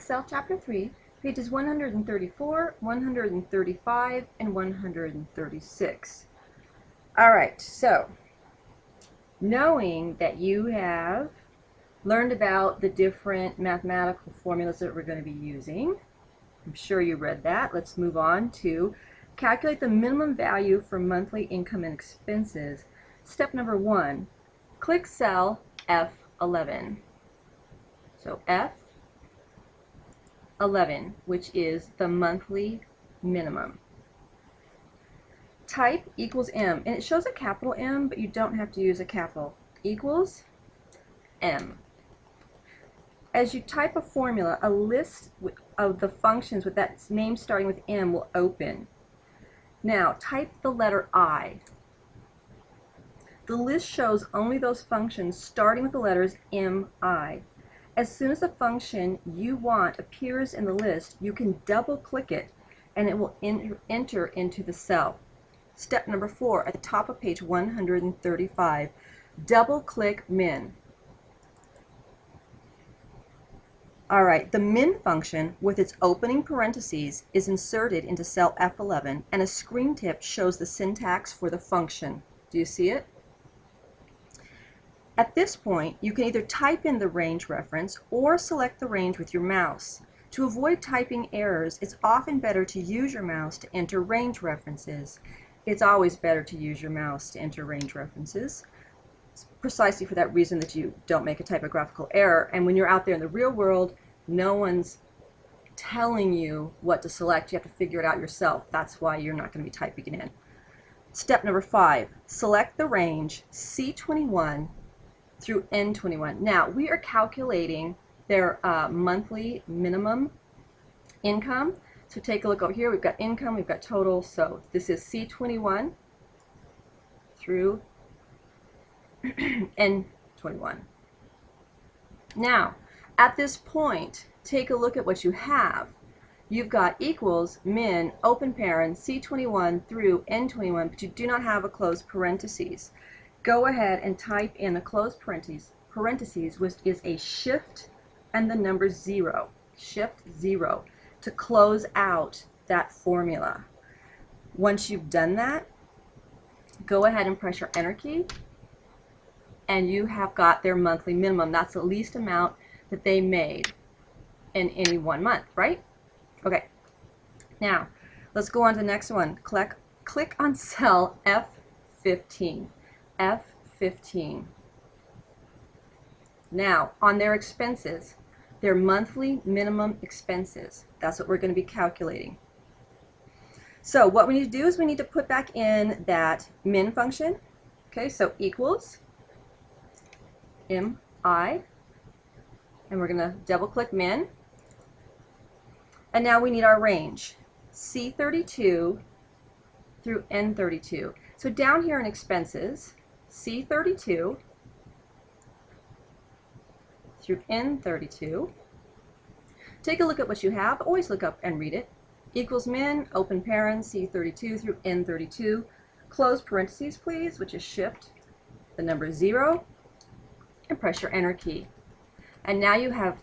Excel Chapter 3, pages 134, 135, and 136. All right, so knowing that you have learned about the different mathematical formulas that we're going to be using, I'm sure you read that. Let's move on to calculate the minimum value for monthly income and expenses. Step number 1, click cell F11. So F11, which is the monthly minimum. Type equals M, and it shows a capital M, but you don't have to use a capital. Equals M. As you type a formula, a list of the functions with that name starting with M will open. Now, type the letter I. The list shows only those functions starting with the letters MI. As soon as the function you want appears in the list, you can double-click it, and it will enter into the cell. Step number 4, at the top of page 135, double-click min. All right, the min function with its opening parentheses is inserted into cell F11, and a screen tip shows the syntax for the function. Do you see it? At this point, you can either type in the range reference or select the range with your mouse. To avoid typing errors, it's often better to use your mouse to enter range references. It's always better to use your mouse to enter range references, precisely for that reason that you don't make a typographical error. And when you're out there in the real world, no one's telling you what to select. You have to figure it out yourself. That's why you're not going to be typing it in. Step number 5, select the range C21 through N21. Now, we are calculating their monthly minimum income. So take a look over here. We've got income, we've got total. So this is C21 through N21. Now, at this point, take a look at what you have. You've got equals, min, open paren, C21 through N21, but you do not have a closed parentheses. Go ahead and type in the closed parentheses, which is a shift and the number 0. Shift 0 to close out that formula. Once you've done that, go ahead and press your enter key, and you have got their monthly minimum. That's the least amount that they made in any one month, right? Okay. Now, let's go on to the next one. Click on cell F15. F15. Now, on their expenses, their monthly minimum expenses, that's what we're going to be calculating. So what we need to do is we need to put back in that min function. Okay, so equals MI, and we're going to double click min. And now we need our range, C32 through N32. So down here in expenses, C32 through N32. Take a look at what you have. Always look up and read it. Equals min, open paren, C32 through N32. Close parentheses, please, which is shift, the number 0, and press your enter key. And now you have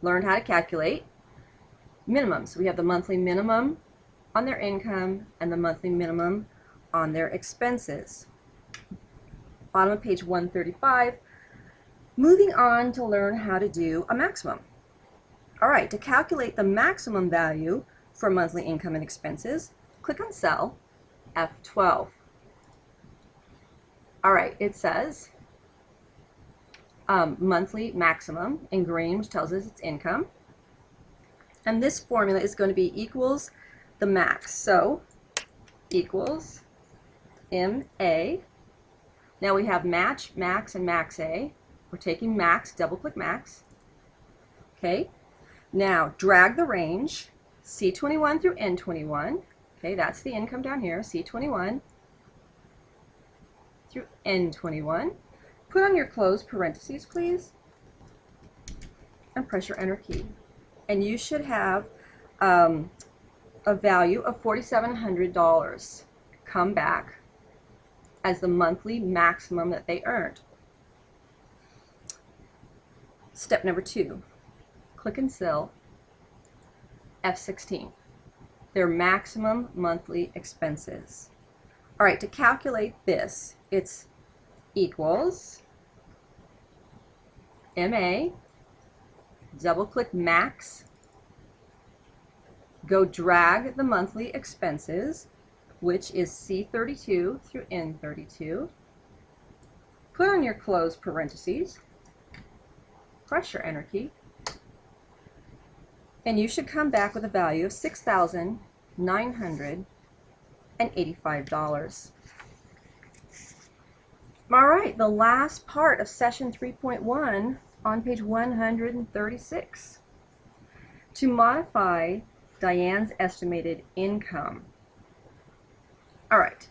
learned how to calculate minimum. So we have the monthly minimum on their income and the monthly minimum on their expenses. Bottom of page 135. Moving on to learn how to do a maximum. All right, to calculate the maximum value for monthly income and expenses, click on cell F12. All right, it says monthly maximum in green, which tells us it's income. And this formula is going to be equals the max. So equals MA. Now we have match, max, and max A. We're taking max, double click max. Okay. Now drag the range, C21 through N21. Okay, that's the income down here, C21 through N21. Put on your closed parentheses, please, and press your enter key. And you should have a value of $4,700 come back as the monthly maximum that they earned. Step number 2, click in cell F16, their maximum monthly expenses. All right, to calculate this, it's equals MA, double-click max, go drag the monthly expenses, which is C32 through N32, put on your close parentheses, press your Enter key, and you should come back with a value of $6,985. All right, the last part of session 3.1 on page 136. To modify Diane's estimated income. All right,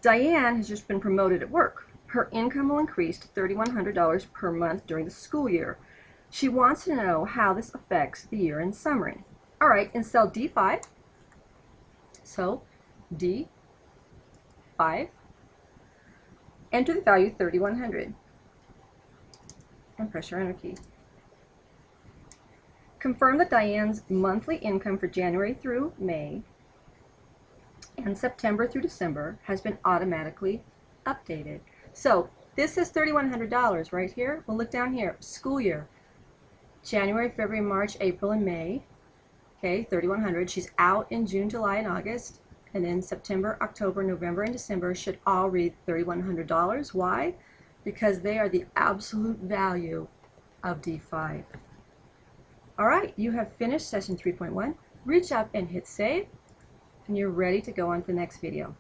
Diane has just been promoted at work. Her income will increase to $3,100 per month during the school year. She wants to know how this affects the year-end summary. All right, in cell D5, so D5, enter the value 3,100 and press your Enter key. Confirm that Diane's monthly income for January through May and September through December has been automatically updated. So this is $3,100 right here. We'll look down here, school year, January, February, March, April, and May. Okay, $3,100. She's out in June, July, and August. And then September, October, November, and December should all read $3,100. Why? Because they are the absolute value of D5. All right, you have finished session 3.1. Reach up and hit save, and you're ready to go on to the next video.